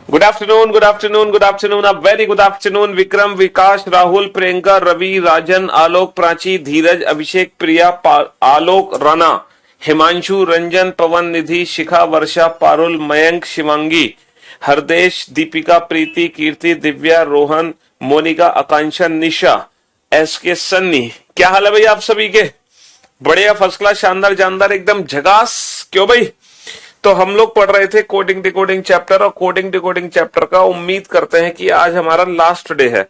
Good afternoon, good afternoon, good afternoon, a very good afternoon. Vikram, Vikas, Rahul, Priyanka, Ravi, Rajan, Alok, Prachi, Dheeraj, Abhishek, Priya, Alok, Rana, Himanshu, Ranjan, Pawan, Nidhi, Shikha, Varsha, Parul, Mayank, Shivangi, Hardesh, Deepika, Preeti, Kirti, Divya, Rohan, Monika, Akanksha, Nisha, SK, Sunny. क्या हाल है भाई आप सभी के? बढ़िया, फर्स्ट क्लास, शानदार, जानदार, एकदम झकास। क्यों भाई? तो हम लोग पढ़ रहे थे कोडिंग डिकोडिंग चैप्टर, और कोडिंग डिकोडिंग चैप्टर का उम्मीद करते हैं कि आज हमारा लास्ट डे है।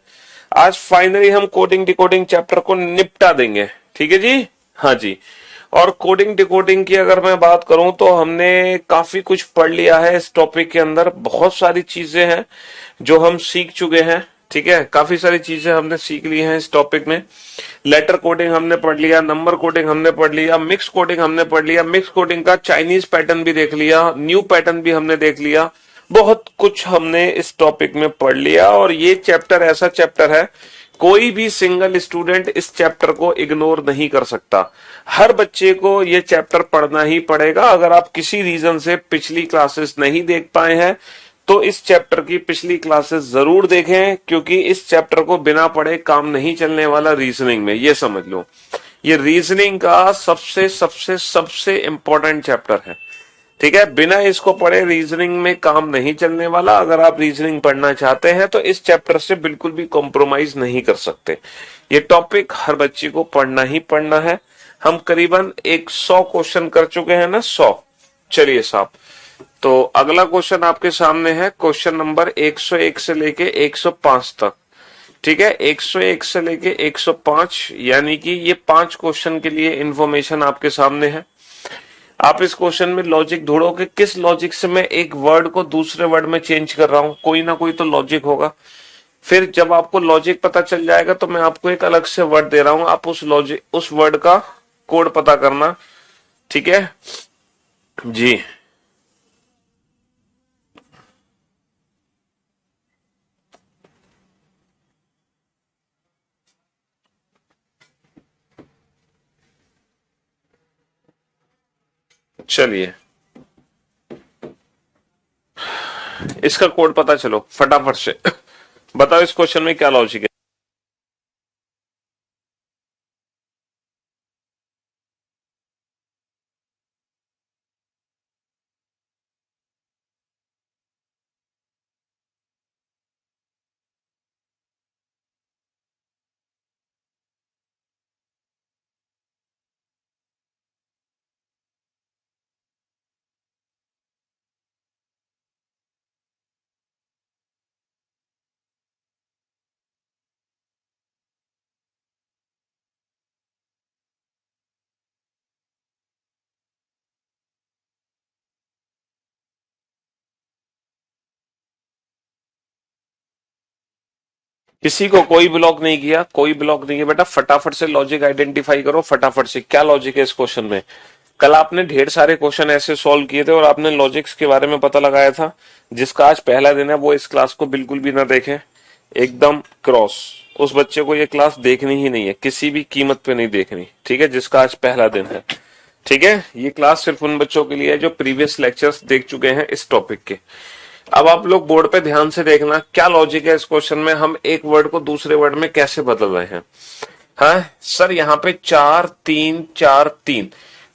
आज फाइनली हम कोडिंग डिकोडिंग चैप्टर को निपटा देंगे। ठीक है जी? हाँ जी। और कोडिंग डिकोडिंग की अगर मैं बात करूं तो हमने काफी कुछ पढ़ लिया है इस टॉपिक के अंदर। बहुत सारी चीजें हैं जो हम सीख चुके हैं। ठीक है, काफी सारी चीजें हमने सीख ली हैं इस टॉपिक में। लेटर कोडिंग हमने पढ़ लिया, नंबर कोडिंग हमने पढ़ लिया, मिक्स कोडिंग हमने पढ़ लिया, मिक्स कोडिंग का चाइनीज पैटर्न भी देख लिया, न्यू पैटर्न भी हमने देख लिया। बहुत कुछ हमने इस टॉपिक में पढ़ लिया। और ये चैप्टर ऐसा चैप्टर है, कोई भी सिंगल स्टूडेंट इस चैप्टर को इग्नोर नहीं कर सकता। हर बच्चे को ये चैप्टर पढ़ना ही पड़ेगा। अगर आप किसी रीजन से पिछली क्लासेस नहीं देख पाए हैं तो इस चैप्टर की पिछली क्लासेस जरूर देखें, क्योंकि इस चैप्टर को बिना पढ़े काम नहीं चलने वाला रीजनिंग में। ये समझ लो, ये रीजनिंग का सबसे सबसे सबसे इंपॉर्टेंट चैप्टर है। ठीक है, बिना इसको पढ़े रीजनिंग में काम नहीं चलने वाला। अगर आप रीजनिंग पढ़ना चाहते हैं तो इस चैप्टर से बिल्कुल भी कॉम्प्रोमाइज नहीं कर सकते। ये टॉपिक हर बच्चे को पढ़ना ही पढ़ना है। हम करीबन 100 क्वेश्चन कर चुके हैं ना, 100। चलिए साहब, तो अगला क्वेश्चन आपके सामने है, क्वेश्चन नंबर 101 से लेके 105 तक। ठीक है, 101 से लेके 105, यानी कि ये 5 क्वेश्चन के लिए इंफॉर्मेशन आपके सामने है। आप इस क्वेश्चन में लॉजिक ढूंढो कि किस लॉजिक से मैं एक वर्ड को दूसरे वर्ड में चेंज कर रहा हूं। कोई ना कोई तो लॉजिक होगा। फिर जब आपको लॉजिक पता चल जाएगा तो मैं आपको एक अलग से वर्ड दे रहा हूं, आप उस लॉजिक, उस वर्ड का कोड पता करना। ठीक है जी। चलिए, इसका कोड पता चलो फटाफट से। बताओ इस क्वेश्चन में क्या लॉजिक है। किसी को कोई ब्लॉक नहीं किया, कोई ब्लॉक नहीं है बेटा। फटाफट से लॉजिक आइडेंटिफाई करो, फटाफट से। क्या लॉजिक है इस क्वेश्चन में? कल आपने ढेर सारे क्वेश्चन ऐसे सॉल्व किए थे और आपने लॉजिक्स के बारे में पता लगाया था। जिसका आज पहला दिन है वो इस क्लास को बिल्कुल भी ना देखे, एकदम क्रॉस। उस बच्चे को ये क्लास देखनी ही नहीं है, किसी भी कीमत पे नहीं देखनी। ठीक है, जिसका आज पहला दिन है। ठीक है, ये क्लास सिर्फ उन बच्चों के लिए है जो प्रीवियस लेक्चर्स देख चुके हैं इस टॉपिक के। अब आप लोग बोर्ड पे ध्यान से देखना, क्या लॉजिक है इस क्वेश्चन में। हम एक वर्ड को दूसरे वर्ड में कैसे बदल रहे हैं। हाँ सर, यहाँ पे 4 3 4 3।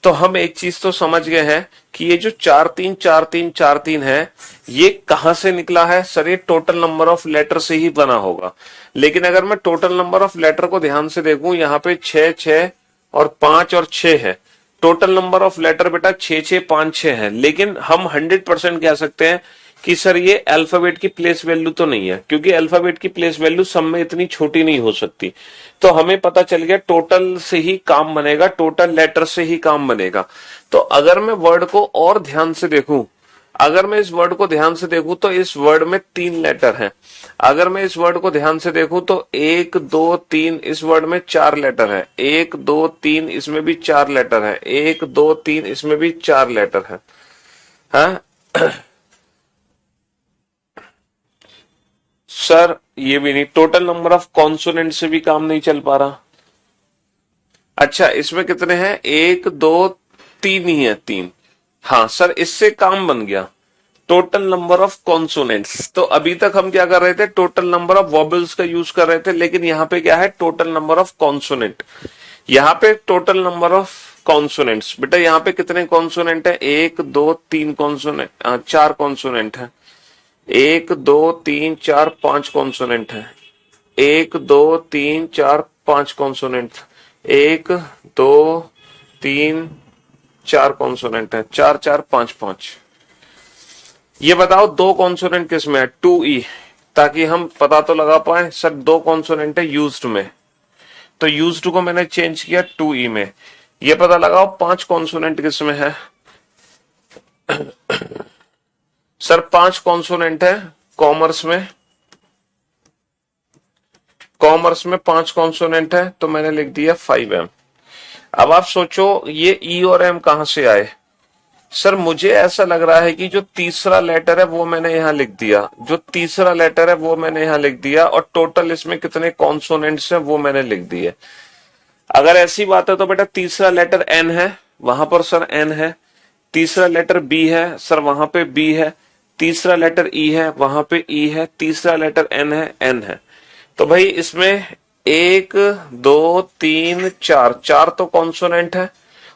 तो हम एक चीज तो समझ गए हैं कि ये जो 4 3 4 3 4 3 है, ये कहां से निकला है? सर ये टोटल नंबर ऑफ लेटर से ही बना होगा। लेकिन अगर मैं टोटल नंबर ऑफ लेटर को ध्यान से देखूं, यहाँ पे 6 6 और 5 और 6 है। टोटल नंबर ऑफ लेटर बेटा 6 6 5 6 है। लेकिन हम 100% कह सकते हैं कि सर ये अल्फाबेट की प्लेस वैल्यू तो नहीं है, क्योंकि अल्फाबेट की प्लेस वैल्यू सब में इतनी छोटी नहीं हो सकती। तो हमें पता चल गया टोटल से ही काम बनेगा, टोटल लेटर से ही काम बनेगा। तो अगर मैं वर्ड को और ध्यान से देखूं, अगर मैं इस वर्ड को ध्यान से देखूं तो इस वर्ड में 3 लेटर हैं। अगर मैं इस वर्ड को ध्यान से देखूं तो 1 2 3 इस वर्ड में 4 लेटर है। 1 2 3 इसमें भी 4 लेटर है। 1 2 3 इसमें भी 4 लेटर है। हाँ सर ये भी नहीं, टोटल नंबर ऑफ कॉन्सोनेंट से भी काम नहीं चल पा रहा। अच्छा, इसमें कितने हैं? 1 2 3 ही है, 3। हाँ सर, इससे काम बन गया। Total number of consonants. तो अभी तक हम क्या कर रहे थे, टोटल नंबर ऑफ वॉबल्स का यूज कर रहे थे, लेकिन यहाँ पे क्या है, टोटल नंबर ऑफ कॉन्सोनेंट। यहाँ पे टोटल नंबर ऑफ कॉन्सोनेंट्स। बेटा यहाँ पे कितने कॉन्सोनेंट है, 1 2 3 कॉन्सोनेंट, 4 कॉन्सोनेंट है। 1 2 3 4 5 कॉन्सोनेंट है। 1 2 3 4 5 कॉन्सोनेंट। 1 2 3 4 कॉन्सोनेंट है। 4 4 5 5। ये बताओ दो कॉन्सोनेंट किस में है, 2E, ताकि हम पता तो लगा पाए सर दो कॉन्सोनेंट है यूज्ड में, तो यूज्ड को मैंने चेंज किया 2E में। ये पता लगाओ 5 कॉन्सोनेंट किस में है। सर 5 कॉन्सोनेंट है कॉमर्स में। कॉमर्स में 5 कॉन्सोनेंट है, तो मैंने लिख दिया 5M। अब आप सोचो ये E और M कहां से आए। सर मुझे ऐसा लग रहा है कि जो तीसरा लेटर है वो मैंने यहां लिख दिया, जो तीसरा लेटर है वो मैंने यहां लिख दिया, और टोटल इसमें कितने कॉन्सोनेंट्स हैं वो मैंने लिख दिए। अगर ऐसी बात है तो बेटा तीसरा लेटर N है, वहां पर सर N है। तीसरा लेटर B है, सर वहां पे B है। तीसरा लेटर E है, वहां पे E है। तीसरा लेटर N है, N है। तो भाई इसमें 1 2 3 4, 4 तो कॉन्सोनेंट है,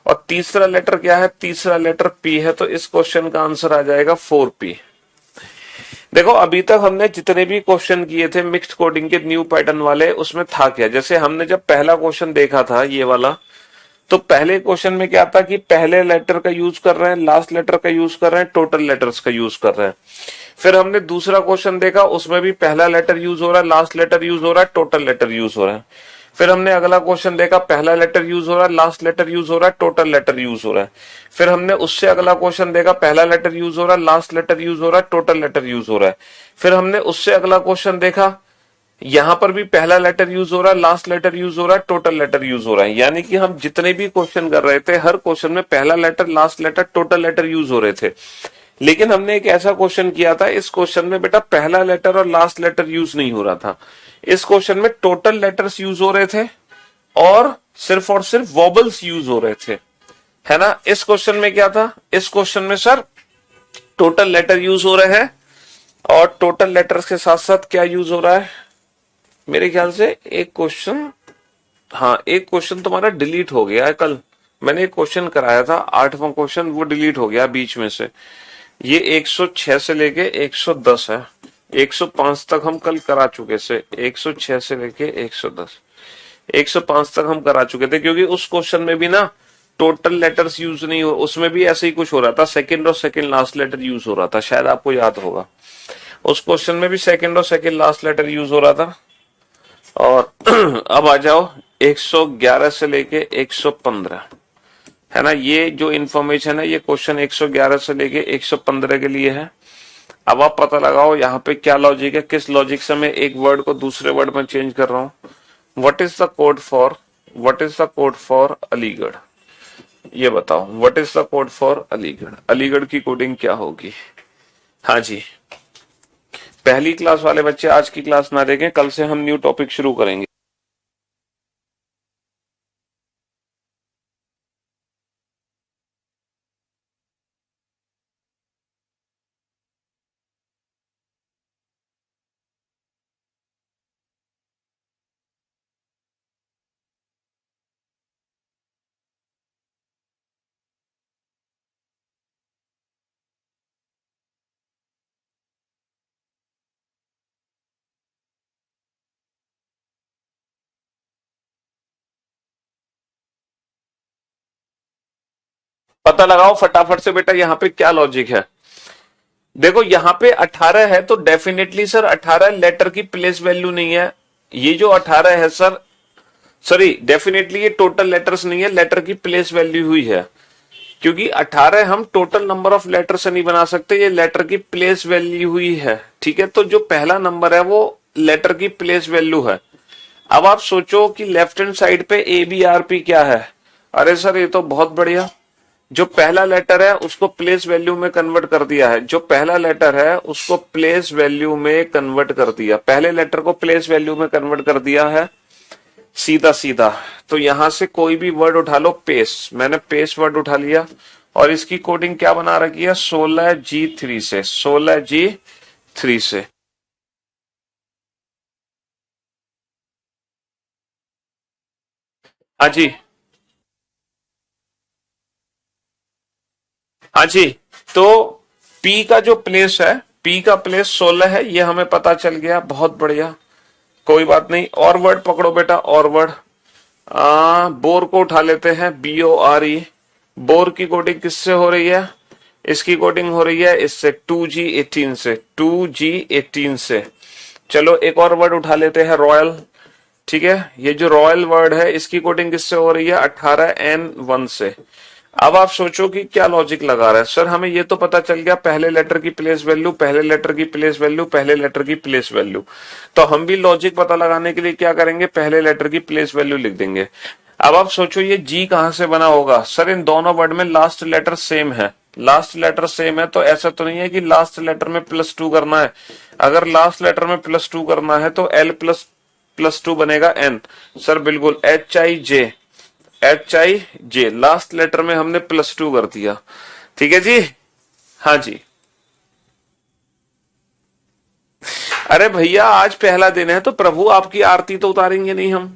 और तीसरा लेटर क्या है, तीसरा लेटर P है। तो इस क्वेश्चन का आंसर आ जाएगा 4P। देखो अभी तक हमने जितने भी क्वेश्चन किए थे मिक्स्ड कोडिंग के न्यू पैटर्न वाले, उसमें था क्या, जैसे हमने जब पहला क्वेश्चन देखा था ये वाला, तो पहले क्वेश्चन में क्या था कि पहले लेटर का यूज कर रहे हैं, लास्ट लेटर का यूज कर रहे हैं, टोटल लेटर्स का यूज कर रहे हैं। फिर हमने दूसरा क्वेश्चन देखा, उसमें भी पहला लेटर यूज हो रहा है, लास्ट लेटर यूज हो रहा है, टोटल लेटर यूज हो रहा है। फिर हमने अगला क्वेश्चन देखा, पहला लेटर यूज हो रहा है, लास्ट लेटर यूज हो रहा है, टोटल लेटर यूज हो रहा है। फिर हमने उससे अगला क्वेश्चन देखा, पहला लेटर यूज हो रहा है, लास्ट लेटर यूज हो रहा है, टोटल लेटर यूज हो रहा है। फिर हमने उससे अगला क्वेश्चन देखा, यहां पर भी पहला लेटर यूज हो रहा है, लास्ट लेटर यूज हो रहा है, टोटल लेटर यूज हो रहा है। यानी कि हम जितने भी क्वेश्चन कर रहे थे, हर क्वेश्चन में पहला letter, last letter, total letter use हो रहे थे। लेकिन हमने एक ऐसा क्वेश्चन किया था, इस क्वेश्चन में बेटा पहला लेटर और लास्ट लेटर यूज नहीं हो रहा था। इस क्वेश्चन में टोटल लेटर्स यूज हो रहे थे और सिर्फ वॉबल्स यूज हो रहे थे, है ना। इस क्वेश्चन में क्या था, इस क्वेश्चन में सर टोटल लेटर यूज हो रहे हैं, और टोटल लेटर्स के साथ साथ क्या यूज हो रहा है, मेरे ख्याल से एक क्वेश्चन, हाँ एक क्वेश्चन तुम्हारा डिलीट हो गया है। कल मैंने एक क्वेश्चन कराया था 8वां क्वेश्चन, वो डिलीट हो गया बीच में से। ये 106 से लेके 110 है, 105 तक हम कल करा चुके थे। 106 से लेके 110, 105 तक हम करा चुके थे, क्योंकि उस क्वेश्चन में भी ना टोटल लेटर्स यूज नहीं हो, उसमें भी ऐसे ही कुछ हो रहा था, सेकंड और सेकंड लास्ट लेटर यूज हो रहा था, शायद आपको याद होगा। उस क्वेश्चन में भी सेकंड और सेकंड लास्ट लेटर यूज हो रहा था। और अब आ जाओ 111 से लेके 115, है ना। ये जो इंफॉर्मेशन है ये क्वेश्चन 111 से लेके 115 के लिए है। अब आप पता लगाओ यहाँ पे क्या लॉजिक है, किस लॉजिक से मैं एक वर्ड को दूसरे वर्ड में चेंज कर रहा हूं। What is the code for Aligarh, ये बताओ। What is the code for Aligarh, Aligarh की कोडिंग क्या होगी। हाँ जी, पहली क्लास वाले बच्चे आज की क्लास ना देखें, कल से हम न्यू टॉपिक शुरू करेंगे। पता लगाओ फटाफट से बेटा यहाँ पे क्या लॉजिक है। देखो यहाँ पे 18 है, तो डेफिनेटली सर 18 लेटर की प्लेस वैल्यू नहीं है। ये जो 18 है सर, सॉरी डेफिनेटली ये टोटल लेटर्स नहीं है, लेटर की प्लेस वैल्यू हुई है, क्योंकि 18 हम टोटल नंबर ऑफ लेटर से नहीं बना सकते, ये लेटर की प्लेस वैल्यू हुई है। ठीक है, तो जो पहला नंबर है वो लेटर की प्लेस वैल्यू है। अब आप सोचो कि लेफ्ट हैंड साइड पे ABRP क्या है। अरे सर ये तो बहुत बढ़िया, जो पहला लेटर है उसको प्लेस वैल्यू में कन्वर्ट कर दिया है, जो पहला लेटर है उसको प्लेस वैल्यू में कन्वर्ट कर दिया, पहले लेटर को प्लेस वैल्यू में कन्वर्ट कर दिया है सीधा सीधा। तो यहां से कोई भी वर्ड उठा लो, पेस, मैंने पेस वर्ड उठा लिया और इसकी कोडिंग क्या बना रखी है 16G3 से, 16G3 से। हाँ जी, हाँ जी। तो P का जो प्लेस है, P का प्लेस 16 है, ये हमें पता चल गया, बहुत बढ़िया, कोई बात नहीं। और वर्ड पकड़ो बेटा, और वर्ड। बोर को उठा लेते हैं, BORE। बोर की कोडिंग किससे हो रही है, इसकी कोडिंग हो रही है इससे 2G18 से, 2G18 से। चलो एक और वर्ड उठा लेते हैं, रॉयल। ठीक है, ये जो रॉयल वर्ड है इसकी कोडिंग किससे हो रही है 18N1 से। अब आप सोचो कि क्या लॉजिक लगा रहा है सर, हमें ये तो पता चल गया पहले लेटर की प्लेस वैल्यू, पहले लेटर की प्लेस वैल्यू, पहले लेटर की प्लेस वैल्यू। तो हम भी लॉजिक पता लगाने के लिए क्या करेंगे, पहले लेटर की प्लेस वैल्यू लिख देंगे। अब आप सोचो ये जी कहां से बना होगा सर, इन दोनों वर्ड में लास्ट लेटर सेम है, लास्ट लेटर सेम है, तो ऐसा तो नहीं है कि लास्ट लेटर में +2 करना है। अगर लास्ट लेटर में +2 करना है तो L प्लस 2 बनेगा N। सर बिल्कुल, HIJ लास्ट लेटर में हमने +2 कर दिया। ठीक है जी, हाँ जी। अरे भैया आज पहला दिन है तो प्रभु आपकी आरती तो उतारेंगे नहीं हम,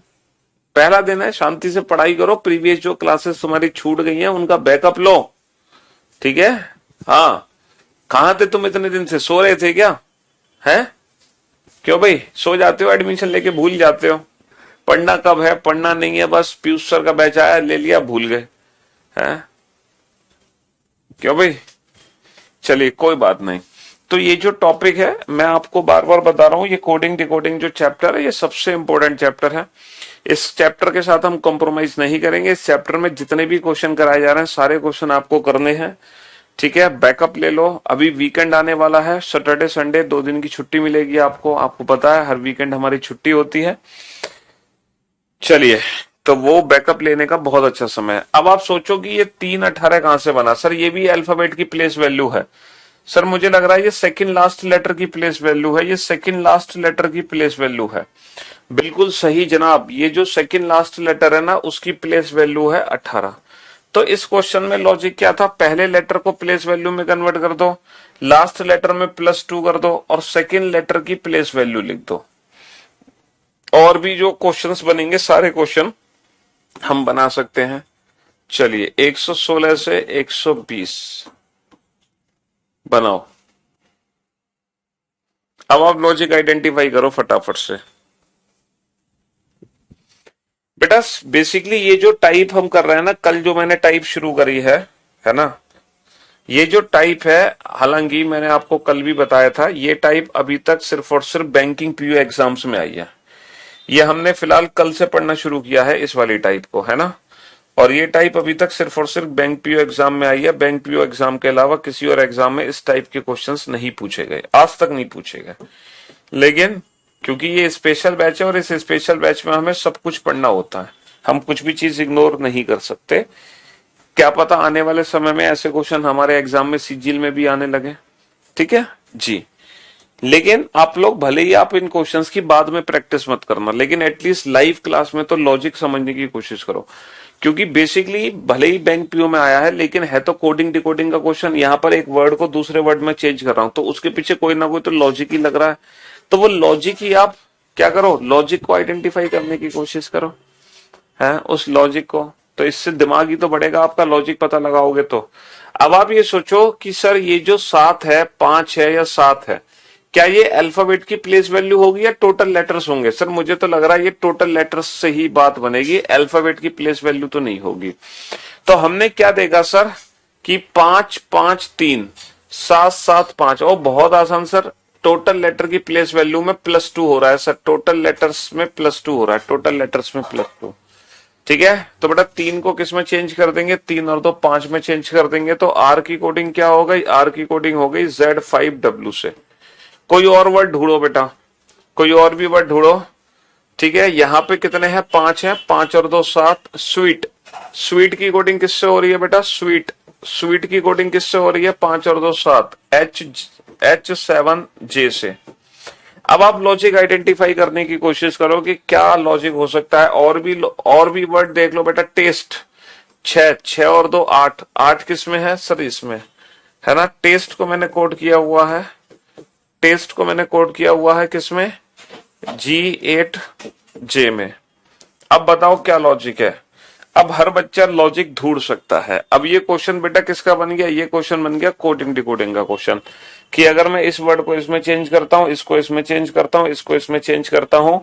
पहला दिन है, शांति से पढ़ाई करो, प्रीवियस जो क्लासेस तुम्हारी छूट गई हैं उनका बैकअप लो। ठीक है, हाँ। कहां थे तुम इतने दिन से, सो रहे थे क्या, हैं? क्यों भाई, सो जाते हो, एडमिशन लेके भूल जाते हो, पढ़ना कब है, पढ़ना नहीं है, बस पीयूष सर का बैच आया ले लिया भूल गए, हैं? क्यों भाई, चलिए कोई बात नहीं। तो ये जो टॉपिक है मैं आपको बार बार बता रहा हूं, ये कोडिंग डिकोडिंग जो चैप्टर है ये सबसे इंपॉर्टेंट चैप्टर है। इस चैप्टर के साथ हम कॉम्प्रोमाइज नहीं करेंगे। इस चैप्टर में जितने भी क्वेश्चन कराए जा रहे हैं सारे क्वेश्चन आपको करने हैं। ठीक है, बैकअप ले लो, अभी वीकेंड आने वाला है, सैटरडे संडे 2 दिन की छुट्टी मिलेगी आपको, आपको पता है हर वीकेंड हमारी छुट्टी होती है। चलिए, तो वो बैकअप लेने का बहुत अच्छा समय है। अब आप सोचो कि ये 318 कहां से बना सर, ये भी अल्फाबेट की प्लेस वैल्यू है। सर मुझे लग रहा है ये सेकंड लास्ट लेटर की प्लेस वैल्यू है, ये सेकंड लास्ट लेटर की प्लेस वैल्यू है। बिल्कुल सही जनाब, ये जो सेकंड लास्ट लेटर है ना उसकी प्लेस वैल्यू है 18। तो इस क्वेश्चन में लॉजिक क्या था, पहले लेटर को प्लेस वैल्यू में कन्वर्ट कर दो, लास्ट लेटर में +2 कर दो और सेकंड लेटर की प्लेस वैल्यू लिख दो। और भी जो क्वेश्चंस बनेंगे सारे क्वेश्चन हम बना सकते हैं। चलिए 116 से 120 बनाओ। अब आप लॉजिक आइडेंटिफाई करो फटाफट से। बेटा बेसिकली ये जो टाइप हम कर रहे हैं ना, कल जो मैंने टाइप शुरू करी है ना, ये जो टाइप है, हालांकि मैंने आपको कल भी बताया था, ये टाइप अभी तक सिर्फ और सिर्फ बैंकिंग पीयू एग्जाम्स में आई है। ये हमने फिलहाल कल से पढ़ना शुरू किया है इस वाली टाइप को, है ना। और ये टाइप अभी तक सिर्फ और सिर्फ बैंक पीओ एग्जाम में आई है। बैंक पीओ एग्जाम के अलावा किसी और एग्जाम में इस टाइप के क्वेश्चंस नहीं पूछे गए, आज तक नहीं पूछे गए। लेकिन क्योंकि ये स्पेशल बैच है और इस स्पेशल बैच में हमें सब कुछ पढ़ना होता है, हम कुछ भी चीज इग्नोर नहीं कर सकते। क्या पता आने वाले समय में ऐसे क्वेश्चन हमारे एग्जाम में सीजीएल में भी आने लगे। ठीक है जी, लेकिन आप लोग भले ही आप इन क्वेश्चंस की बाद में प्रैक्टिस मत करना, लेकिन एटलीस्ट लाइव क्लास में तो लॉजिक समझने की कोशिश करो। क्योंकि बेसिकली भले ही बैंक पीओ में आया है लेकिन है तो कोडिंग डिकोडिंग का क्वेश्चन, यहाँ पर एक वर्ड को दूसरे वर्ड में चेंज कर रहा हूं तो उसके पीछे कोई ना कोई तो लॉजिक ही लग रहा है। तो वो लॉजिक ही आप क्या करो, लॉजिक को आइडेंटिफाई करने की कोशिश करो, है उस लॉजिक को। तो इससे दिमाग ही तो बढ़ेगा आपका, लॉजिक पता लगाओगे तो। अब आप ये सोचो कि सर ये जो 7 है, 5 है या 7 है, क्या ये अल्फाबेट की प्लेस वैल्यू होगी या टोटल लेटर्स होंगे? सर मुझे तो लग रहा है ये टोटल लेटर्स से ही बात बनेगी, अल्फाबेट की प्लेस वैल्यू तो नहीं होगी। तो हमने क्या देखा सर कि 5 5 3 7 7 5, और बहुत आसान सर, टोटल लेटर की प्लेस वैल्यू में +2 हो रहा है सर, टोटल लेटर्स में +2 हो रहा है, टोटल लेटर्स में +2। ठीक है, तो बेटा 3 को किस में चेंज कर देंगे, 3 और 2 5 में चेंज कर देंगे, तो आर की कोडिंग क्या हो गई, आर की कोडिंग हो गई Z5W से। कोई और वर्ड ढूंढो बेटा, कोई और भी वर्ड ढूंढो। ठीक है, यहां पे कितने हैं, 5 हैं, 5 और 2 7। स्वीट, स्वीट की कोडिंग किससे हो रही है बेटा, स्वीट, स्वीट की कोडिंग किससे हो रही है, 5 और 2 7, H7J से। अब आप लॉजिक आइडेंटिफाई करने की कोशिश करो कि क्या लॉजिक हो सकता है। और भी वर्ड देख लो बेटा, टेस्ट, छह, छह और दो आठ, आठ किस में है सर? इसमें है ना। टेस्ट को मैंने कोड किया हुआ है, टेस्ट को मैंने कोड किया हुआ है किसमें? G8J में। अब बताओ क्या लॉजिक है? अब हर बच्चा लॉजिक ढूंढ सकता है। अब ये क्वेश्चन बेटा किसका बन गया? ये क्वेश्चन बन गया कोडिंग डिकोडिंग का क्वेश्चन, कि अगर मैं इस वर्ड को इसमें चेंज करता हूं, इसको इसमें चेंज करता हूं, इसको इसमें चेंज करता हूं,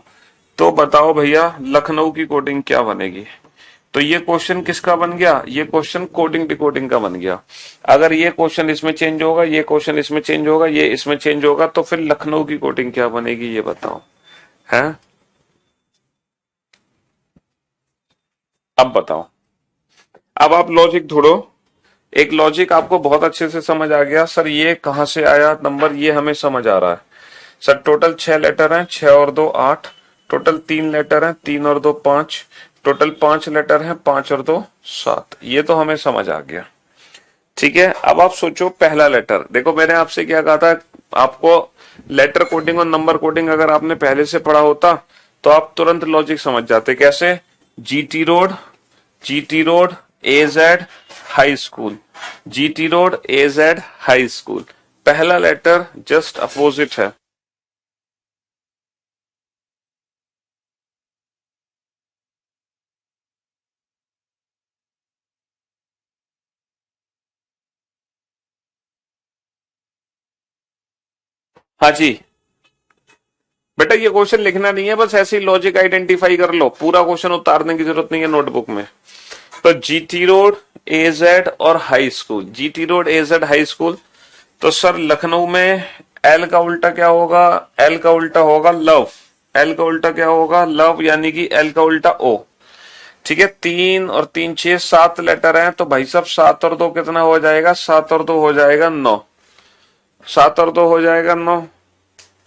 तो बताओ भैया लखनऊ की कोडिंग क्या बनेगी? तो ये क्वेश्चन किसका बन गया? ये क्वेश्चन कोडिंग डिकोडिंग का बन गया। अगर ये क्वेश्चन इसमें चेंज होगा, ये क्वेश्चन इसमें चेंज होगा, ये इसमें चेंज होगा, तो फिर लखनऊ की कोडिंग क्या बनेगी? ये बताओ। है अब बताओ। अब आप लॉजिक ढूंढो। एक लॉजिक आपको बहुत अच्छे से समझ आ गया सर, ये कहां से आया नंबर, ये हमें समझ आ रहा है। सर टोटल 6 लेटर हैं, 6 और 2 8, टोटल 3 लेटर हैं, 3 और 2 5, टोटल 5 लेटर हैं, 5 और 2 7। ये तो हमें समझ आ गया। ठीक है, अब आप सोचो पहला लेटर। देखो मैंने आपसे क्या कहा था, आपको लेटर कोडिंग और नंबर कोडिंग अगर आपने पहले से पढ़ा होता तो आप तुरंत लॉजिक समझ जाते। कैसे? GT road, GT road, AZ, high school, GT road, AZ, high school. पहला लेटर जस्ट अपोजिट है। हाँ जी बेटा, ये क्वेश्चन लिखना नहीं है, बस ऐसे ही लॉजिक आइडेंटिफाई कर लो, पूरा क्वेश्चन उतारने की जरूरत नहीं है नोटबुक में। तो जीटी रोड, एजेड और high school, GT road, AZ, high school. तो सर लखनऊ में एल का उल्टा क्या होगा? एल का उल्टा होगा लव। एल का उल्टा क्या होगा? लव, यानी कि एल का उल्टा ओ। ठीक है, 3 और 3 6, 7 लेटर हैं, तो भाई साहब 7 और 2 कितना हो जाएगा? 7 और 2 हो जाएगा 9। 7 और 2 हो जाएगा 9।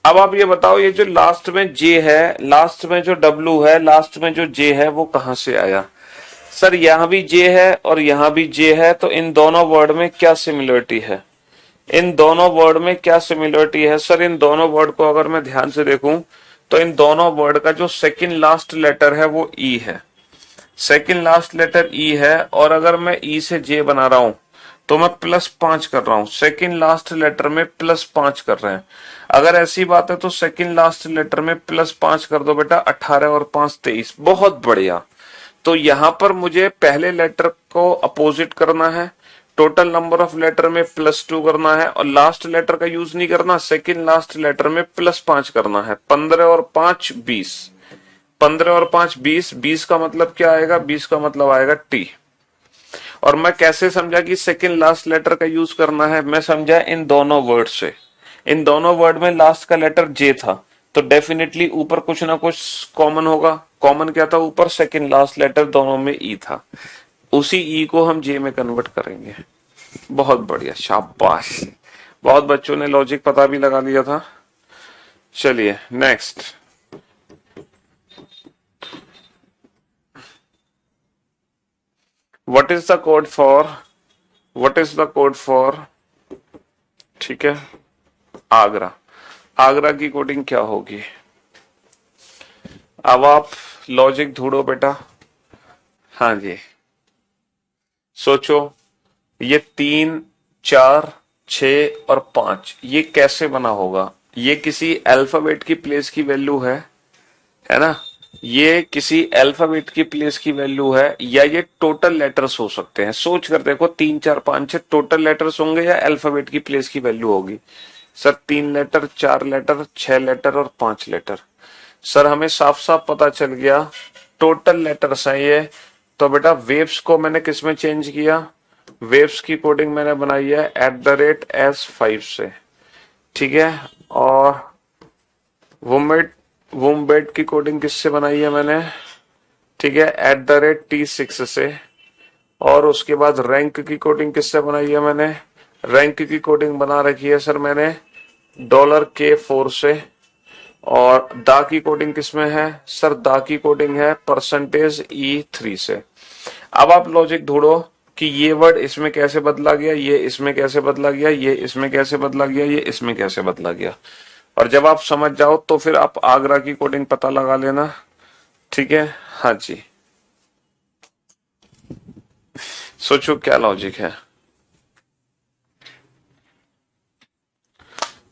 अब आप ये बताओ, ये जो लास्ट में जे है, लास्ट में जो डब्लू है, लास्ट में जो जे है, वो कहां से आया? सर यहां भी जे है और यहां भी जे है, तो इन दोनों वर्ड में क्या सिमिलरिटी है? इन दोनों वर्ड में क्या सिमिलरिटी है? सर इन दोनों वर्ड को अगर मैं ध्यान से देखूं तो इन दोनों वर्ड का जो सेकंड लास्ट लेटर है वो ई है। सेकंड लास्ट लेटर ई है, और अगर मैं ई से जे बना रहा हूं तो मैं +5 कर रहा हूं। सेकंड लास्ट लेटर में +5 कर रहे हैं। अगर ऐसी बात है तो सेकंड लास्ट लेटर में +5 कर दो बेटा, 18 और 5 23। बहुत बढ़िया। तो यहां पर मुझे पहले लेटर को अपोजिट करना है, टोटल नंबर ऑफ लेटर में +2 करना है, और लास्ट लेटर का यूज नहीं करना, सेकंड लास्ट लेटर में +5 करना है। 15 और 5 20, 15 और 5 20, 20 का मतलब क्या आएगा? 20 का मतलब आएगा टी। और मैं कैसे समझा कि सेकंड लास्ट लेटर का यूज करना है? मैं समझा इन दोनों वर्ड से। इन दोनों वर्ड में लास्ट का लेटर जे था, तो डेफिनेटली ऊपर कुछ ना कुछ कॉमन होगा। कॉमन क्या था ऊपर? सेकंड लास्ट लेटर दोनों में ई था। उसी ई को हम जे में कन्वर्ट करेंगे। बहुत बढ़िया, शाबाश। बहुत बच्चों ने लॉजिक पता भी लगा लिया था। चलिए next. What is the code for, what is the code for, ठीक है, आगरा। आगरा की कोडिंग क्या होगी? अब आप लॉजिक ढूंढो बेटा। हाँ जी, सोचो। ये 3 4 6 और 5, ये कैसे बना होगा? ये किसी अल्फाबेट की प्लेस की वैल्यू है ना? ये किसी अल्फाबेट की प्लेस की वैल्यू है, या ये टोटल लेटर्स हो सकते हैं? सोच कर देखो, 3 4 5 6 टोटल लेटर्स होंगे या अल्फाबेट की प्लेस की वैल्यू होगी? सर 3 लेटर, 4 लेटर, 6 लेटर और 5 लेटर। सर हमें साफ साफ पता चल गया टोटल लेटर्स हैं ये। तो बेटा वेव्स को मैंने किस में चेंज किया? वेव्स की कोडिंग मैंने बनाई है @S5 से। ठीक है, और वुमबेट की कोडिंग किससे बनाई है मैंने? ठीक है, @T6 से। और उसके बाद रैंक की कोडिंग किससे बनाई है मैंने? रैंक की कोडिंग बना रखी है सर मैंने $K4 से। और दा की कोडिंग किसमें है? सर दा की कोडिंग है %E3 से। अब आप लॉजिक ढूंढो कि ये वर्ड इसमें कैसे बदला गया, ये इसमें कैसे बदला गया, ये इसमें कैसे बदला गया, ये इसमें कैसे बदला गया। और जब आप समझ जाओ तो फिर आप आगरा की कोडिंग पता लगा लेना। ठीक है, हाँ जी। सोचो क्या लॉजिक है।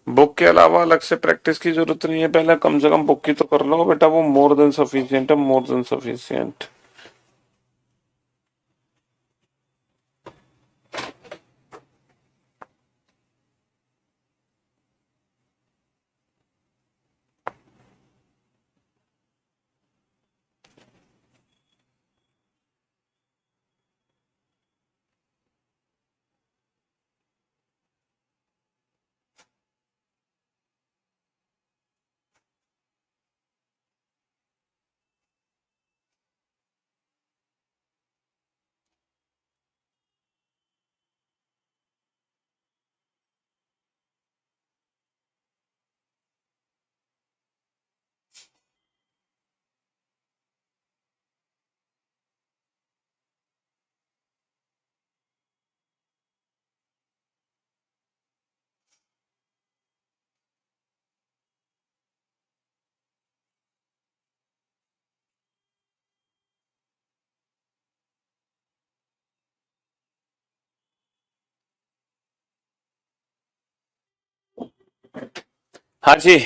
बुक के अलावा अलग से प्रैक्टिस की जरूरत नहीं है, पहले कम से कम बुक की तो कर लो बेटा, वो मोर देन सफिशियंट है, मोर देन सफिशियंट। हाँ जी,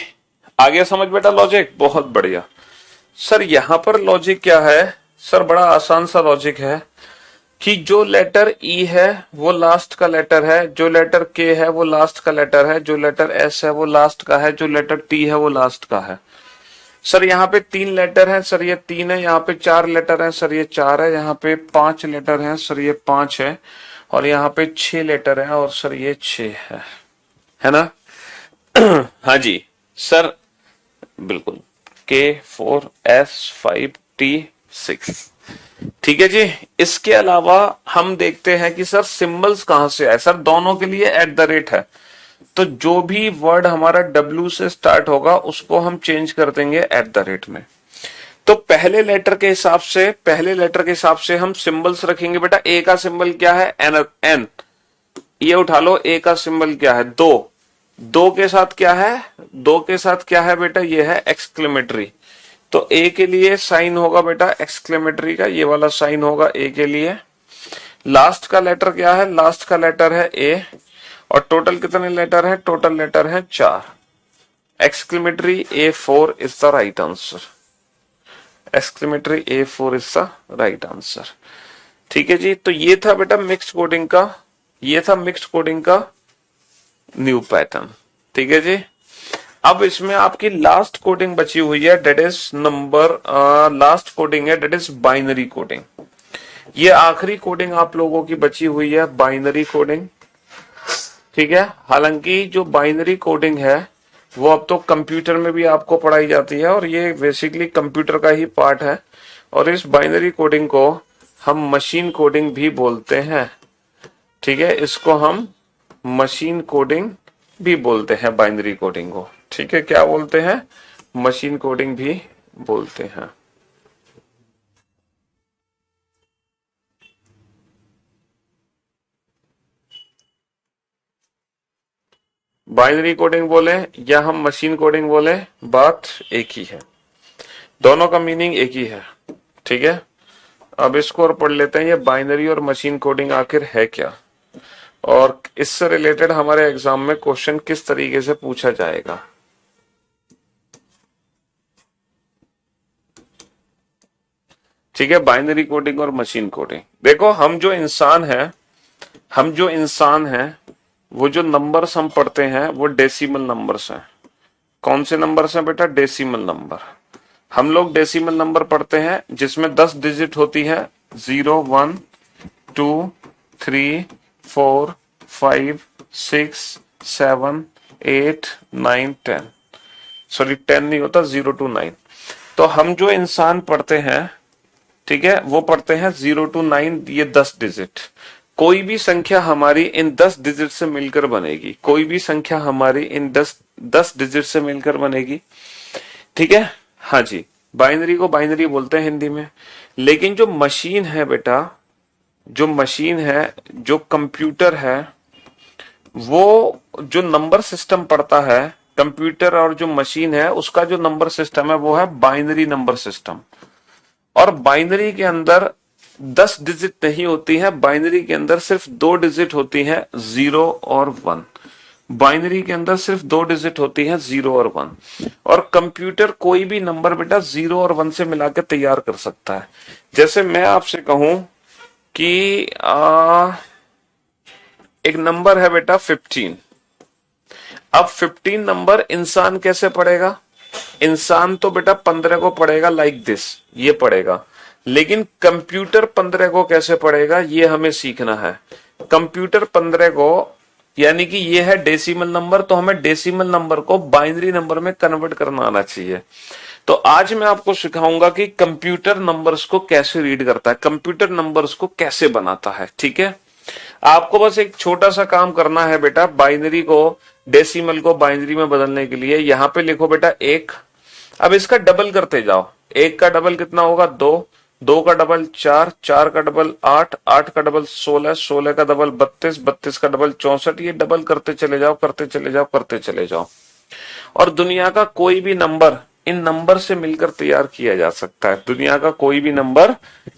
आ गया समझ बेटा लॉजिक, बहुत बढ़िया। सर यहां पर लॉजिक क्या है, सर बड़ा आसान सा लॉजिक है कि जो लेटर ई है वो लास्ट का लेटर है, जो लेटर के है वो लास्ट का लेटर है, जो लेटर एस है वो लास्ट का है, जो लेटर टी है वो लास्ट का है। सर यहाँ पे 3 लेटर है, सर ये 3 है, यहाँ पे 4 लेटर है, सर ये 4 है, यहाँ पे 5 लेटर है, सर ये 5 है, और यहाँ पे 6 लेटर है और सर ये 6 है ना। हाँ जी सर, बिल्कुल। K4S5T6, ठीक है जी। इसके अलावा हम देखते हैं कि सर सिंबल्स कहां से आए। सर दोनों के लिए एट द रेट है, तो जो भी वर्ड हमारा W से स्टार्ट होगा उसको हम चेंज कर देंगे एट द रेट में। तो पहले लेटर के हिसाब से, हम सिंबल्स रखेंगे बेटा। ए का सिंबल क्या है, एन एन, ये उठा लो। ए का सिंबल क्या है, दो। दो के साथ क्या है, बेटा, ये है एक्सक्लेमेटरी। तो ए के लिए साइन होगा बेटा एक्सक्लेमेटरी का, ये वाला साइन होगा ए के लिए। लास्ट का लेटर क्या है, लास्ट का लेटर है ए। और टोटल कितने लेटर है, टोटल लेटर है 4। Exclamatory A4 is the right answer. Exclamatory A4 is the right answer. ठीक है जी। तो ये था बेटा मिक्स्ड कोडिंग का, न्यू पैटर्न। ठीक है जी। अब इसमें आपकी लास्ट कोडिंग बची हुई है, डेट इज लास्ट कोडिंग है, डेट इज बाइनरी कोडिंग। ये आखिरी कोडिंग आप लोगों की बची हुई है, बाइनरी कोडिंग। ठीक है। हालांकि जो बाइनरी कोडिंग है वो अब तो कंप्यूटर में भी आपको पढ़ाई जाती है, और ये बेसिकली कंप्यूटर का ही पार्ट है। और इस बाइनरी कोडिंग को हम मशीन कोडिंग भी बोलते हैं। ठीक है, इसको हम मशीन कोडिंग भी बोलते हैं, बाइनरी कोडिंग को। ठीक है, क्या बोलते हैं, मशीन कोडिंग भी बोलते हैं। बाइनरी कोडिंग बोले या हम मशीन कोडिंग बोले, बात एक ही है, दोनों का मीनिंग एक ही है। ठीक है। अब इसको और पढ़ लेते हैं, ये बाइनरी और मशीन कोडिंग आखिर है क्या, और इससे रिलेटेड हमारे एग्जाम में क्वेश्चन किस तरीके से पूछा जाएगा। ठीक है, बाइनरी कोडिंग और मशीन कोडिंग। देखो हम जो इंसान हैं, वो जो नंबर्स हम पढ़ते हैं वो डेसिमल नंबर्स हैं। कौन से नंबर्स हैं बेटा, डेसिमल नंबर। हम लोग डेसिमल नंबर पढ़ते हैं जिसमें 10 डिजिट होती है, 0 1 2 3 4 5 6 7 8 9 10। सॉरी 10 नहीं होता, 0 to 9। तो हम जो इंसान पढ़ते हैं, ठीक है, वो पढ़ते हैं 0 to 9, ये 10 डिजिट। कोई भी संख्या हमारी इन 10 डिजिट से मिलकर बनेगी, कोई भी संख्या हमारी इन 10 डिजिट से मिलकर बनेगी। ठीक है। हाँ जी, बाइनरी को बाइनरी बोलते हैं हिंदी में। लेकिन जो मशीन है बेटा, जो कंप्यूटर है, वो जो नंबर सिस्टम पढ़ता है, कंप्यूटर और जो मशीन है उसका जो नंबर सिस्टम है वो है बाइनरी नंबर सिस्टम। और बाइनरी के अंदर 10 डिजिट नहीं होती है बाइनरी के अंदर, सिर्फ 2 डिजिट होती है, 0 और 1। बाइनरी के अंदर सिर्फ 2 डिजिट होती है, 0 और 1। और कंप्यूटर कोई भी नंबर बेटा 0 और 1 से मिलाकर तैयार कर सकता है। जैसे मैं आपसे कहूं कि एक नंबर है बेटा 15। अब 15 नंबर इंसान कैसे पढ़ेगा? इंसान तो बेटा 15 को पढ़ेगा लाइक दिस, ये पढ़ेगा। लेकिन कंप्यूटर 15 को कैसे पढ़ेगा, ये हमें सीखना है। कंप्यूटर 15 को, यानी कि ये है डेसिमल नंबर, तो हमें डेसिमल नंबर को बाइनरी नंबर में कन्वर्ट करना आना चाहिए। तो आज मैं आपको सिखाऊंगा कि कंप्यूटर नंबर्स को कैसे रीड करता है, कंप्यूटर नंबर्स को कैसे बनाता है। ठीक है, आपको बस एक छोटा सा काम करना है बेटा, बाइनरी को डेसिमल को बाइनरी में बदलने के लिए। यहां पे लिखो बेटा 1, अब इसका डबल करते जाओ। 1 का डबल कितना होगा? 2, 2 का डबल 4, 4 का डबल 8, 8 का डबल 16, 16 का डबल 32, 32 का डबल 64। ये डबल करते चले जाओ, करते चले जाओ, करते चले जाओ। और दुनिया का कोई भी नंबर इन नंबर से मिलकर तैयार किया जा सकता है। दुनिया का कोई भी नंबर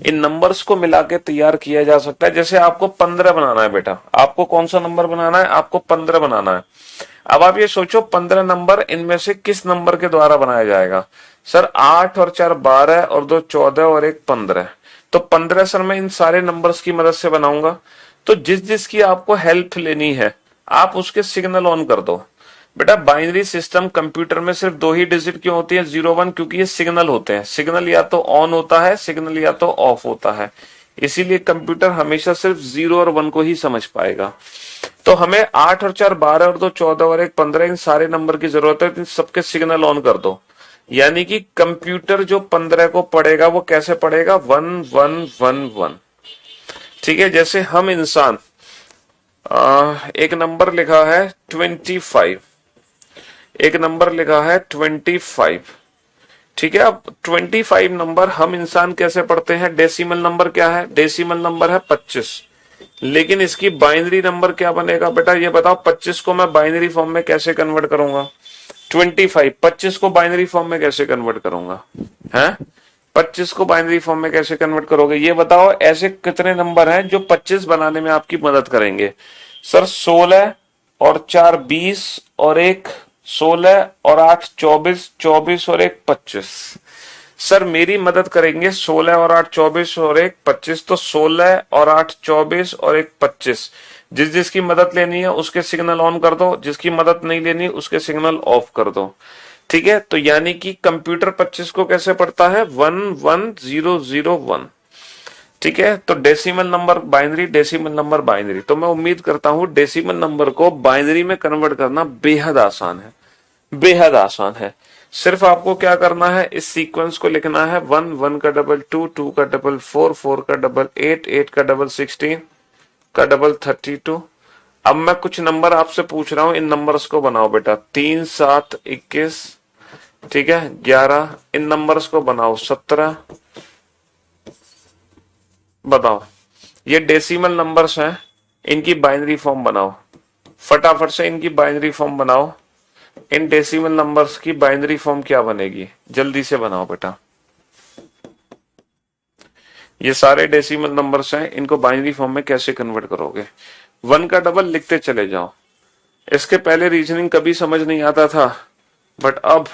इन नंबर्स को मिला के तैयार किया जा सकता है। जैसे आपको 15 बनाना है बेटा, आपको कौन सा नंबर बनाना है? आपको 15 बनाना है। अब आप ये सोचो 15 नंबर इनमें से किस नंबर के द्वारा बनाया जाएगा? सर 8 और 4 12 और 2 14 और 1 15। तो 15 सर मैं इन सारे नंबर्स की मदद से बनाऊंगा। तो जिस जिसकी आपको हेल्प लेनी है आप उसके सिग्नल ऑन कर दो। बेटा बाइनरी सिस्टम कंप्यूटर में सिर्फ 2 ही डिजिट क्यों होती है, 0 1? क्योंकि ये सिग्नल होते हैं। सिग्नल या तो ऑन होता है, सिग्नल या तो ऑफ होता है। इसीलिए कंप्यूटर हमेशा सिर्फ 0 और 1 को ही समझ पाएगा। तो हमें 8 और 4 12 और 2 14 और 1 15 इन सारे नंबर की जरूरत है। इन सबके सिग्नल ऑन कर दो। यानी कि कंप्यूटर जो 15 को पढ़ेगा वो कैसे पढ़ेगा? 1 1 1 1। ठीक है, जैसे हम इंसान एक नंबर लिखा है 25, एक नंबर लिखा है 25। ठीक है, अब 25 नंबर हम इंसान कैसे पढ़ते हैं? डेसिमल नंबर क्या है? डेसिमल नंबर है 25। लेकिन इसकी बाइनरी नंबर क्या बनेगा बेटा, ये बताओ। 25 को मैं बाइनरी फॉर्म में कैसे कन्वर्ट करूंगा? 25 को बाइनरी फॉर्म में कैसे कन्वर्ट करूंगा? हैं? 25 को बाइनरी फॉर्म में कैसे कन्वर्ट करोगे ये बताओ। ऐसे कितने नंबर हैं जो 25 बनाने में आपकी मदद करेंगे? सर 16 और 4 20 और 1 16 और 8 24, 24 और 1 25। सर मेरी मदद करेंगे 16 और 8 24 और 1 25। तो 16 और 8 24 और 1 25। जिस जिसकी मदद लेनी है उसके सिग्नल ऑन कर दो, जिसकी मदद नहीं लेनी उसके सिग्नल ऑफ कर दो। ठीक है, तो यानी कि कंप्यूटर 25 को कैसे पढ़ता है? 1 1 0 0 1। ठीक है, तो decimal number binary, decimal number binary. तो मैं उम्मीद करता हूं डेसिमल नंबर को बाइनरी में कन्वर्ट करना बेहद आसान है, बेहद आसान है। सिर्फ आपको क्या करना है, इस सीक्वेंस को लिखना है। 1 1 का डबल 2, 2 का डबल 4, 4 का डबल 8, 8 का डबल 16 का डबल 32। अब मैं कुछ नंबर आपसे पूछ रहा हूं, इन नंबर्स को बनाओ बेटा। 3 7 21, ठीक है 11। इन नंबर्स को बनाओ। 17 बताओ। ये डेसिमल नंबर्स हैं, इनकी बाइनरी फॉर्म बनाओ। फटाफट से इनकी बाइनरी फॉर्म बनाओ। इन डेसिमल नंबर्स की बाइनरी फॉर्म क्या बनेगी? जल्दी से बनाओ बेटा। ये सारे डेसिमल नंबर्स हैं, इनको बाइनरी फॉर्म में कैसे कन्वर्ट करोगे? 1 का डबल लिखते चले जाओ। इसके पहले रीजनिंग कभी समझ नहीं आता था, बट अब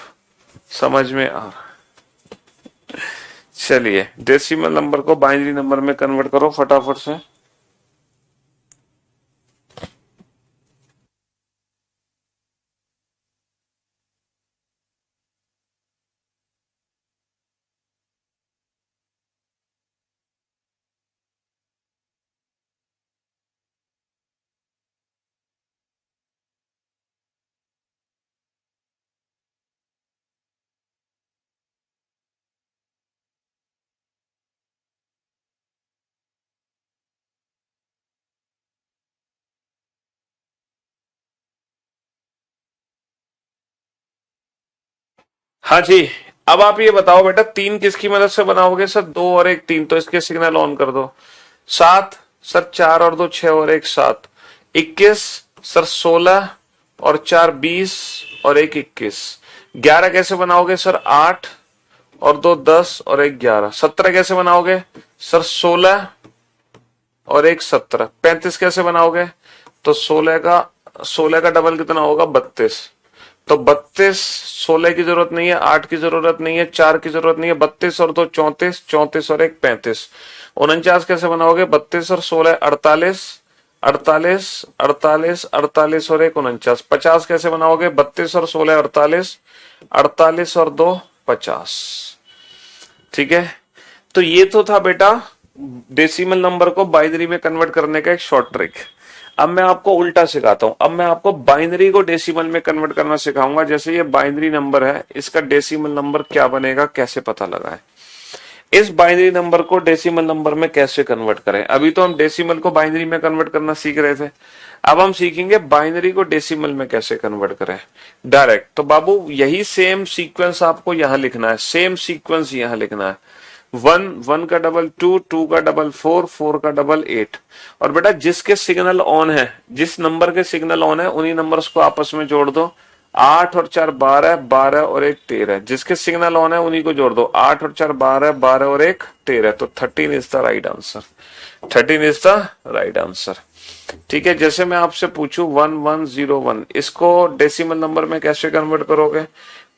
समझ में आ रहा। चलिए डेसिमल नंबर को बाइनरी नंबर में कन्वर्ट करो फटाफट से। हाँ जी, अब आप ये बताओ बेटा 3 किसकी मदद से बनाओगे? सर 2 और 1 3, तो इसके सिग्नल ऑन कर दो। 7 सर 4 और 2 6 और 1 7। 21 सर 16 और 4 20 और 1 21। 11 कैसे बनाओगे? सर 8 और 2 10 और 1 11। 17 कैसे बनाओगे सर? 16 और 1 17। 35 कैसे बनाओगे? तो 16 का डबल कितना होगा? 32। तो 32, 16 की जरूरत नहीं है, 8 की जरूरत नहीं है, 4 की जरूरत नहीं है, 32 और 2 34, 34 और 1 35। 49 कैसे बनाओगे? 32 और 16 48, 48 48 48 और 1 49। 50 कैसे बनाओगे? 32 और 16 48, 48 और 2 50। ठीक है, तो ये तो था बेटा डेसिमल नंबर को बाइनरी में कन्वर्ट करने का एक शॉर्ट ट्रिक। अब मैं आपको उल्टा सिखाता हूं। अब मैं आपको बाइनरी को डेसिमल में कन्वर्ट करना सिखाऊंगा। जैसे ये बाइनरी नंबर है, इसका डेसिमल नंबर क्या बनेगा, कैसे पता लगाएं। इस बाइनरी नंबर को डेसिमल नंबर में कैसे कन्वर्ट करें। अभी तो हम डेसिमल को बाइनरी में कन्वर्ट करना सीख रहे थे, अब हम सीखेंगे बाइनरी को डेसिमल में कैसे कन्वर्ट करें डायरेक्ट। तो बाबू यही सेम सीक्वेंस आपको यहां लिखना है, सेम सीक्वेंस यहां लिखना है। 1 1 का डबल 2, 2 का डबल 4, 4 का डबल 8। और बेटा जिसके सिग्नल ऑन है, जिस नंबर के सिग्नल ऑन है, उन्हीं नंबर्स को आपस में जोड़ दो। 8 और 4 12, 12 और 1 13। जिसके सिग्नल ऑन है उन्हीं को जोड़ दो। 8 और 4 12, 12 और 1 13। तो 13 is the right answer. 13 is the right answer. ठीक है, जैसे मैं आपसे पूछूं 1101, इसको डेसिमल नंबर में कैसे कन्वर्ट करोगे?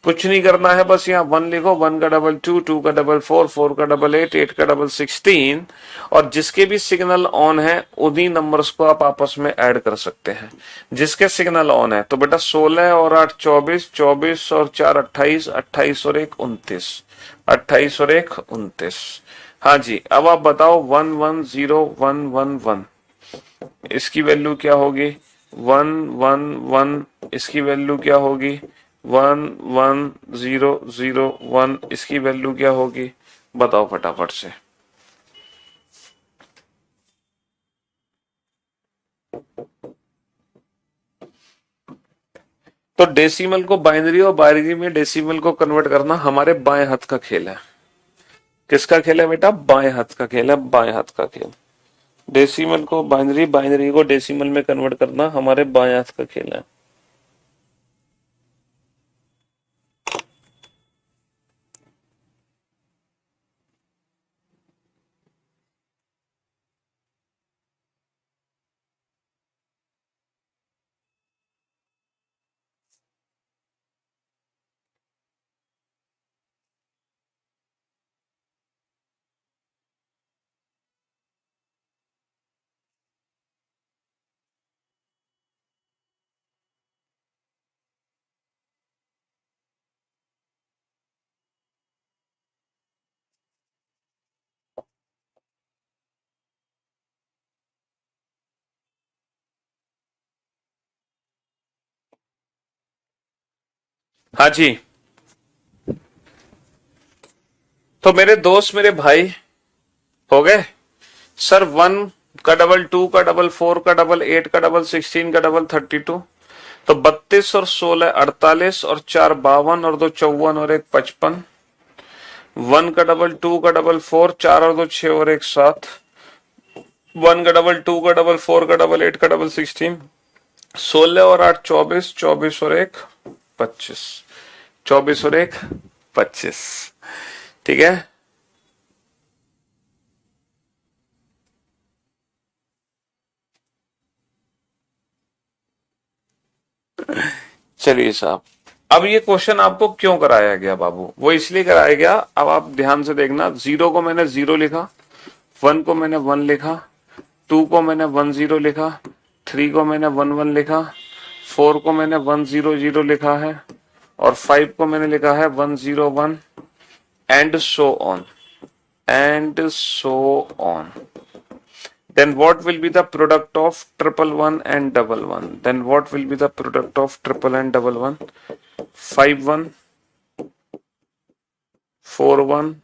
कुछ नहीं करना है, बस यहाँ 1 लिखो। 1 का डबल 2, 2 का डबल 4, 4 का डबल 8, 8 का डबल 16। और जिसके भी सिग्नल ऑन है उन्हीं नंबर्स को आप आपस में ऐड कर सकते हैं, जिसके सिग्नल ऑन है। तो बेटा 16 और 8 24, 24 और 4 28, 28 और 1 29, 28 और 1 29। हाँ जी, अब आप बताओ 110111, इसकी वैल्यू क्या होगी? 111, इसकी वैल्यू क्या होगी? 11001, इसकी वैल्यू क्या होगी? बताओ फटाफट से। तो डेसिमल को बाइनरी और बाइनरी में डेसिमल को कन्वर्ट करना हमारे बाएं हाथ का खेल है। किसका खेल है बेटा? बाएं हाथ का खेल है, बाएं हाथ का खेल। डेसिमल को बाइनरी, बाइनरी को डेसिमल में कन्वर्ट करना हमारे बाएं हाथ का खेल है। हाँ जी, तो मेरे दोस्त, मेरे भाई हो गए सर। 1 का डबल 2 का डबल 4 का डबल 8 का डबल 16 का डबल 32। तो 32 और 16 48 और 4 52 और 2 54 और 1 55। 1 का डबल 2 का डबल 4, 4 और 2 6 और 1 7। 1 का डबल 2 का डबल 4 का डबल 8 का डबल 16। 16 और 8 24, 24 और 1 25, 24 और 1 25। ठीक है, चलिए साहब। अब ये क्वेश्चन आपको क्यों कराया गया बाबू? वो इसलिए कराया गया, अब आप ध्यान से देखना। 0 को मैंने 0 लिखा, 1 को मैंने 1 लिखा, 2 को मैंने 1 0 लिखा, 3 को मैंने 1 1 लिखा, 4 को मैंने 1 0 0 लिखा है, और 5 को मैंने लिखा है 1 0 1, and so on, and so on. Then what will be the product of 111 and 11? Then what will be the product of 111 and 11? 5 1, 4 1,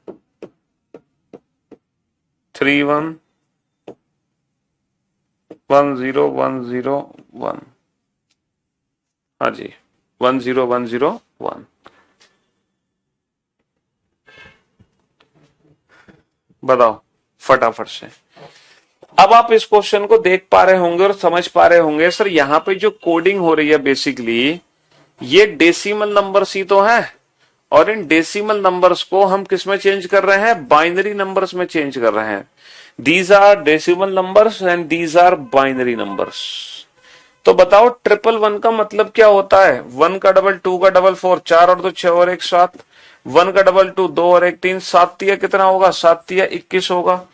3 1, 1 0 1 0 1। हाँ जी, 1 0 1 0 1। बताओ फटाफट से। अब आप इस क्वेश्चन को देख पा रहे होंगे और समझ पा रहे होंगे सर, यहां पे जो कोडिंग हो रही है बेसिकली ये डेसिमल नंबर सी तो है, और इन डेसिमल नंबर्स को हम किस में चेंज कर रहे हैं, बाइनरी नंबर्स में चेंज कर रहे हैं। These are decimal numbers and these are binary numbers. तो बताओ ट्रिपल वन का मतलब क्या होता है, 1 का डबल, 2 का डबल 4, 4 और 2 6 और 1 7, 1 का डबल 2, 2 और 1 3, 7 तिया कितना होगा, 7 तिया 21 होगा।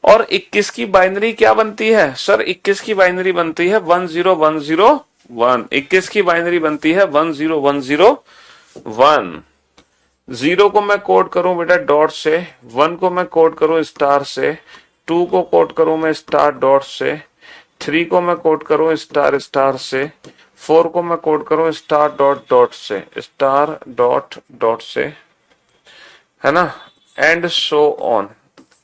और 21 की बाइनरी क्या बनती है सर, 21 की बाइनरी बनती है 10101। 21 की बाइनरी बनती है 10101। 0 को मैं कोड करूं बेटा डॉट से, 1 को मैं कोड करूं स्टार से, 2 को कोड करूं मैं स्टार डॉट से, 3 को मैं कोड करूं स्टार स्टार से, 4 को मैं कोड करूं स्टार डॉट डॉट से, स्टार डॉट डॉट से, है ना, and so on,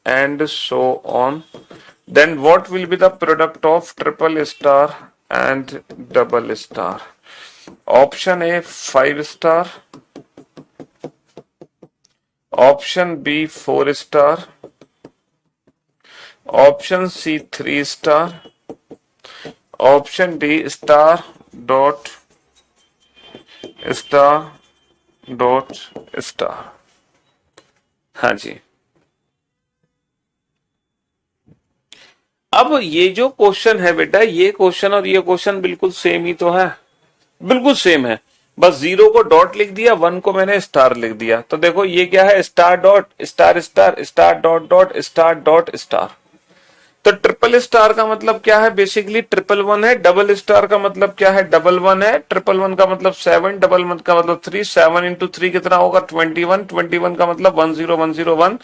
and so on. Then what will be the product of triple star and double star? Option A 5 star, option B 4 star, option C 3 star, option D star dot star dot star। हाँ जी, अब ये जो question है बेटा, ये question और ये question बिल्कुल सेम ही तो है, बिल्कुल सेम है, बस 0 को डॉट लिख दिया, 1 को मैंने स्टार लिख दिया। तो देखो ये क्या है, star dot star star star dot dot star dot star. तो ट्रिपल स्टार का मतलब क्या है, बेसिकली ट्रिपल वन है। डबल स्टार का मतलब क्या है, डबल वन है। ट्रिपल वन का मतलब 7, डबल वन का मतलब 3, 7 इंटू 3 कितना होगा 21, 21 का मतलब 10101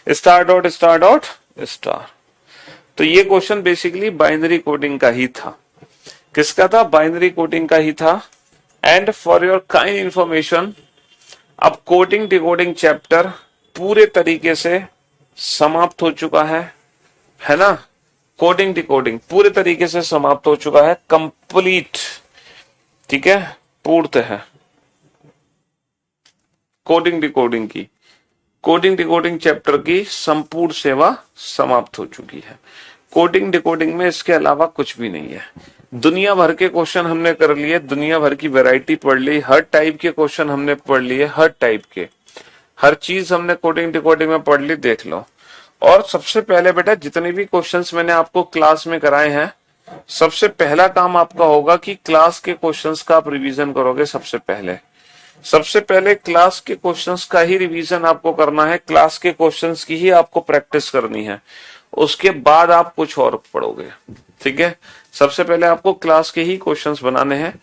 स्टार डॉट स्टार। तो ये क्वेश्चन बेसिकली बाइनरी कोडिंग का ही था। किसका था, बाइनरी कोडिंग का ही था। And for your kind information, अब कोडिंग डिकोडिंग चैप्टर पूरे तरीके से समाप्त हो चुका है ना। कोडिंग डिकोडिंग पूरे तरीके से समाप्त हो चुका है, कंप्लीट, ठीक है, पूर्ण है। कोडिंग डिकोडिंग चैप्टर की संपूर्ण सेवा समाप्त हो चुकी है। कोडिंग डिकोडिंग में इसके अलावा कुछ भी नहीं है। दुनिया भर के क्वेश्चन हमने कर लिए, दुनिया भर की वैरायटी पढ़ ली, हर टाइप के क्वेश्चन हमने पढ़ लिए, हर टाइप के, हर चीज हमने कोडिंग डिकोडिंग में पढ़ ली, देख लो। और सबसे पहले बेटा जितने भी क्वेश्चंस मैंने आपको क्लास में कराए हैं, सबसे पहला काम आपका होगा कि क्लास के क्वेश्चंस का आप रिवीजन करोगे। सबसे पहले क्लास के क्वेश्चंस का ही रिवीजन आपको करना है, क्लास के क्वेश्चंस की ही आपको प्रैक्टिस करनी है। उसके बाद आप कुछ और पढ़ोगे, ठीक है। सबसे पहले आपको क्लास के ही क्वेश्चंस बनाने हैं,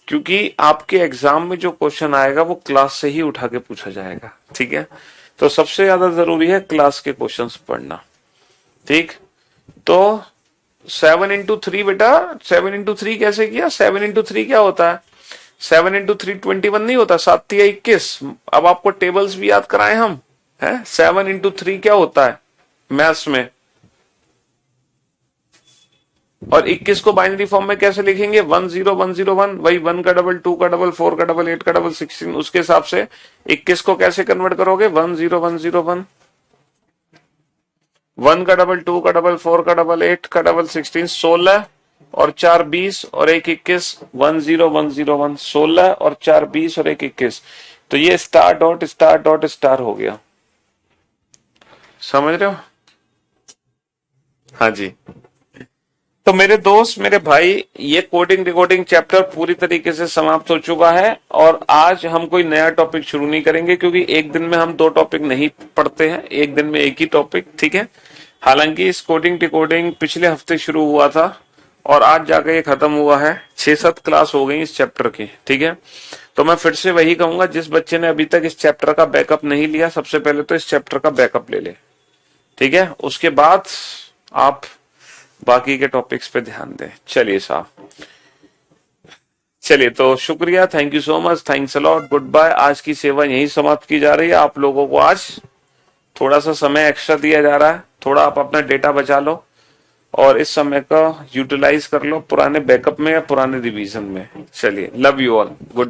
क्योंकि आपके एग्जाम में जो क्वेश्चन आएगा वो क्लास से ही उठा के पूछा जाएगा, ठीक है। तो सबसे ज्यादा जरूरी है क्लास के क्वेश्चंस पढ़ना, ठीक। तो 7 इंटू 3 बेटा, 7 इंटू 3 कैसे किया, 7 इंटू 3 क्या होता है, 7 इंटू 3 21 नहीं होता, 7 तिया 21। अब आपको टेबल्स भी याद कराए हम, है। 7 इंटू 3 क्या होता है मैथ्स में, और 21 को बाइनरी फॉर्म में कैसे लिखेंगे, 10101, वही 1 का डबल, 2 का डबल, 4 का डबल, 8 का डबल 16। उसके हिसाब से 21 को कैसे कन्वर्ट करोगे, 10101, 1 का डबल, 2 का डबल, 4 का डबल, 8 का डबल 16, 16 और 4 20 और 1 21, 10101, 16 और 4 20 और 1 21। तो ये स्टार डॉट स्टार हो गया, समझ रहे हो। हाँ जी। तो मेरे दोस्त, मेरे भाई, ये कोडिंग डिकोडिंग चैप्टर पूरी तरीके से समाप्त हो चुका है। और आज हम कोई नया टॉपिक शुरू नहीं करेंगे, क्योंकि एक दिन में हम 2 टॉपिक नहीं पढ़ते हैं, एक दिन में एक ही टॉपिक, ठीक है। हालांकि इस कोडिंग डिकोडिंग पिछले हफ्ते शुरू हुआ था और आज जाकर ये खत्म हुआ है। 6-7 क्लास हो गई इस चैप्टर की, ठीक है। तो मैं फिर से वही कहूंगा, जिस बच्चे ने अभी तक इस चैप्टर का बैकअप नहीं लिया, सबसे पहले तो इस चैप्टर का बैकअप ले ले, ठीक है। उसके बाद आप बाकी के टॉपिक्स पे ध्यान दें। चलिए साहब, चलिए तो शुक्रिया, thank you so much, thanks a lot, goodbye. आज की सेवा यहीं समाप्त की जा रही है। आप लोगों को आज थोड़ा सा समय एक्स्ट्रा दिया जा रहा है, थोड़ा आप अपना डेटा बचा लो और इस समय का यूटिलाइज कर लो पुराने बैकअप में या पुराने रिवीजन में। चलिए, लव यू ऑल, गुड